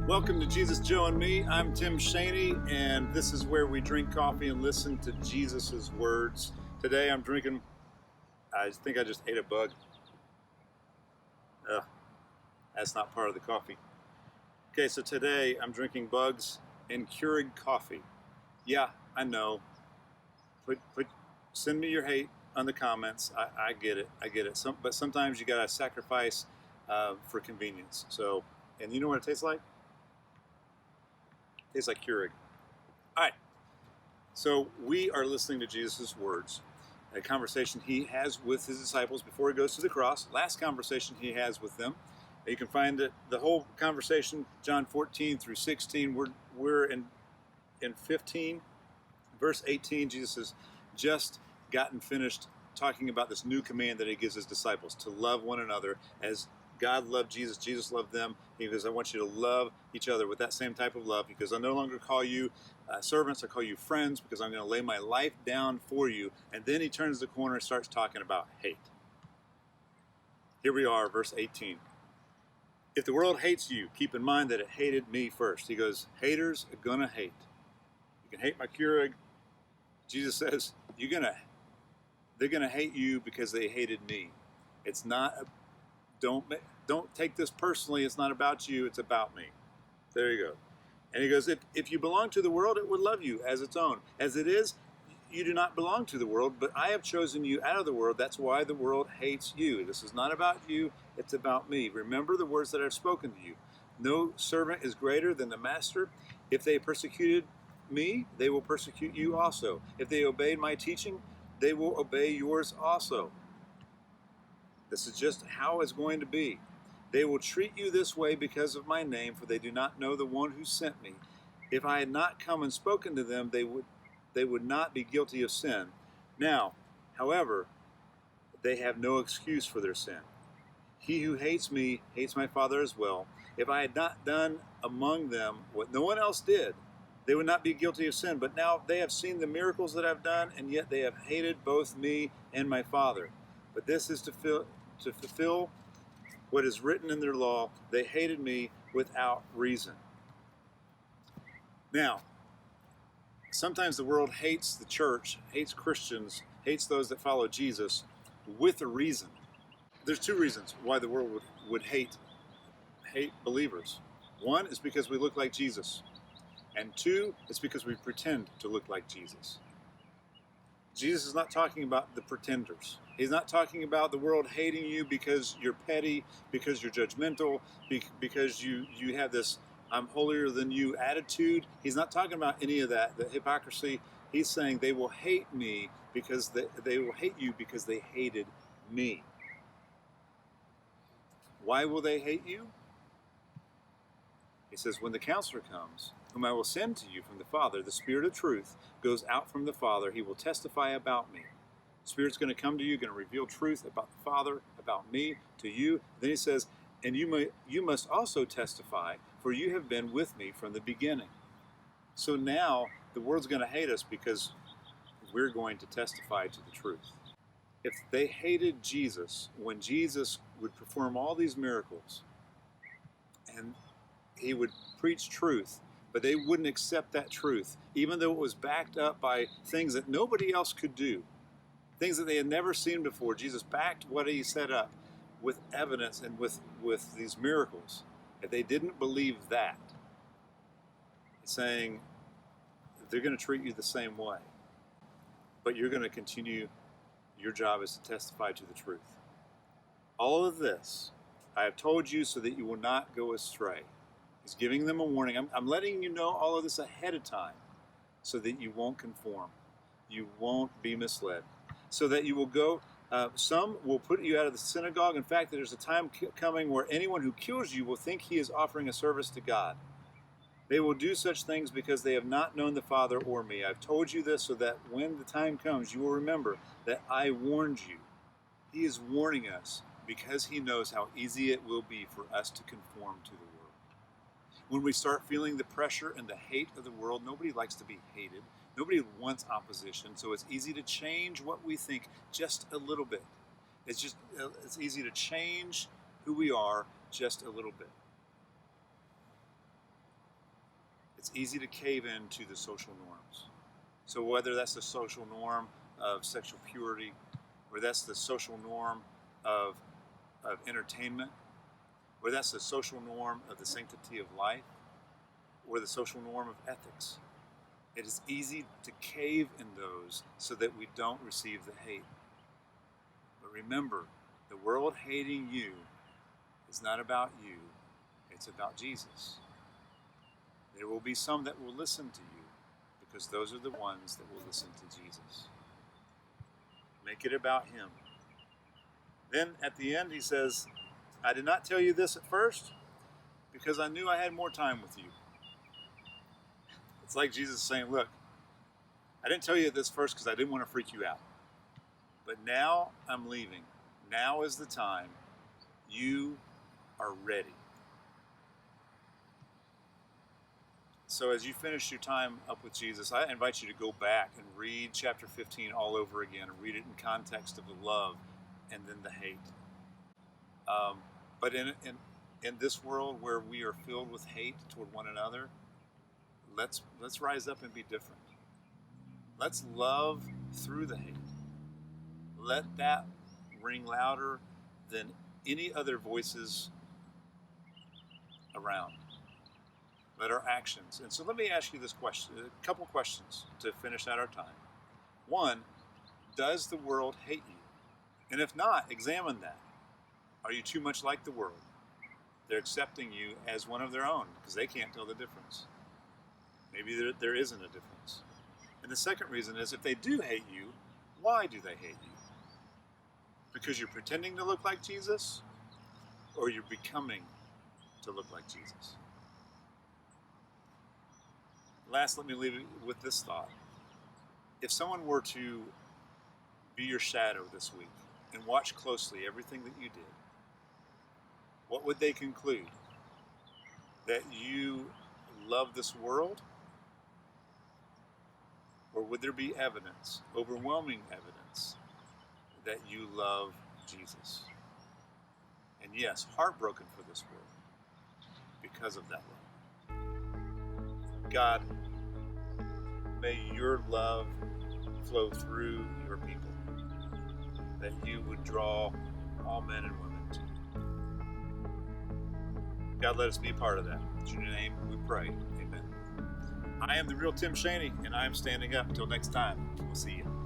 Welcome to Jesus, Joe, and Me. I'm Tim Shaney, and this is where we drink coffee and listen to Jesus' words. Today I'm drinking, I think I just ate a bug. That's not part of the coffee. Okay, so today I'm drinking Bugs and Keurig coffee. Yeah, I know. Send me your hate on the comments. I get it. But sometimes you gotta sacrifice for convenience. So, and you know what it tastes like? It tastes like Keurig. All right. So we are listening to Jesus' words, a conversation he has with his disciples before he goes to the cross. Last conversation he has with them. You can find it, the whole conversation, John 14 through 16. We're in 15, verse 18. Jesus has just gotten finished talking about this new command that he gives his disciples, to love one another as God loved Jesus. Jesus loved them. He goes, I want you to love each other with that same type of love, because I no longer call you servants, I call you friends, because I'm going to lay my life down for you. And then he turns the corner and starts talking about hate. Here we are, verse 18. If the world hates you, keep in mind that it hated me first. He goes, haters are going to hate. You can hate my Keurig. Jesus says, they're going to hate you because they hated me. It's not, don't take this personally. It's not about you. It's about me. There you go. And he goes, if you belong to the world, it would love you as its own. As it is, you do not belong to the world, but I have chosen you out of the world. That's why the world hates you. This is not about you. It's about me. Remember the words that I've spoken to you. No servant is greater than the master. If they persecuted me, they will persecute you also. If they obeyed my teaching, they will obey yours also. This is just how it's going to be. They will treat you this way because of my name, for they do not know the one who sent me. If I had not come and spoken to them, they would not be guilty of sin. Now, however, they have no excuse for their sin. He who hates me hates my Father as well. If I had not done among them what no one else did, they would not be guilty of sin. But now they have seen the miracles that I've done, and yet they have hated both me and my Father. But this is to fulfill what is written in their law. They hated me without reason. Now, sometimes the world hates the church, hates Christians, hates those that follow Jesus with a reason. There's two reasons why the world would hate believers. One is because we look like Jesus. And two, it's because we pretend to look like Jesus. Jesus is not talking about the pretenders. He's not talking about the world hating you because you're petty, because you're judgmental, because you have this I'm holier than you attitude. He's not talking about any of that, the hypocrisy. He's saying they will hate me because they will hate you because they hated me. Why will they hate you? He says, when the counselor comes, whom I will send to you from the Father, the Spirit of truth goes out from the Father. He will testify about me. The Spirit's going to come to you, going to reveal truth about the Father, about me, to you. Then he says, and you must also testify, for you have been with me from the beginning. So now the world's going to hate us because we're going to testify to the truth. If they hated Jesus when Jesus would perform all these miracles and he would preach truth, but they wouldn't accept that truth, even though it was backed up by things that nobody else could do, things that they had never seen before. Jesus backed what he set up with evidence and with these miracles. If they didn't believe that, it's saying they're going to treat you the same way, but you're going to continue. Your job is to testify to the truth. All of this I have told you so that you will not go astray. He's giving them a warning. I'm letting you know all of this ahead of time so that you won't conform. You won't be misled. So that you will go, some will put you out of the synagogue. In fact, there's a time coming where anyone who kills you will think he is offering a service to God. They will do such things because they have not known the Father or me. I've told you this so that when the time comes, you will remember that I warned you. He is warning us because he knows how easy it will be for us to conform to the world. When we start feeling the pressure and the hate of the world, nobody likes to be hated. Nobody wants opposition, so it's easy to change what we think just a little bit. It's easy to change who we are just a little bit. it's easy to cave into the social norms. So whether that's the social norm of sexual purity, or that's the social norm of entertainment, or that's the social norm of the sanctity of life, or the social norm of ethics, it is easy to cave in those so that we don't receive the hate. But remember, the world hating you is not about you, it's about Jesus. There will be some that will listen to you because those are the ones that will listen to Jesus. Make it about him. Then at the end he says, I did not tell you this at first because I knew I had more time with you. It's like Jesus saying, look, I didn't tell you this first because I didn't want to freak you out. But now I'm leaving. Now is the time. You are ready. So as you finish your time up with Jesus, I invite you to go back and read chapter 15 all over again and read it in context of the love and then the hate. But in this world where we are filled with hate toward one another, let's rise up and be different. Let's love through the hate. Let that ring louder than any other voices around. Let our actions. And so let me ask you this question, a couple questions to finish out our time. One, does the world hate you? And if not, examine that. Are you too much like the world? They're accepting you as one of their own because they can't tell the difference. Maybe there isn't a difference. And the second reason is if they do hate you, why do they hate you? Because you're pretending to look like Jesus, or you're becoming to look like Jesus? Last, let me leave you with this thought. If someone were to be your shadow this week and watch closely everything that you did, what would they conclude? That you love this world? Or would there be evidence, overwhelming evidence, that you love Jesus? And yes, heartbroken for this world because of that love. God, may your love flow through your people, that you would draw all men and women to you. God, let us be a part of that. In your name we pray. Amen. I am the real Tim Shaney, and I am standing up. Until next time, we'll see you.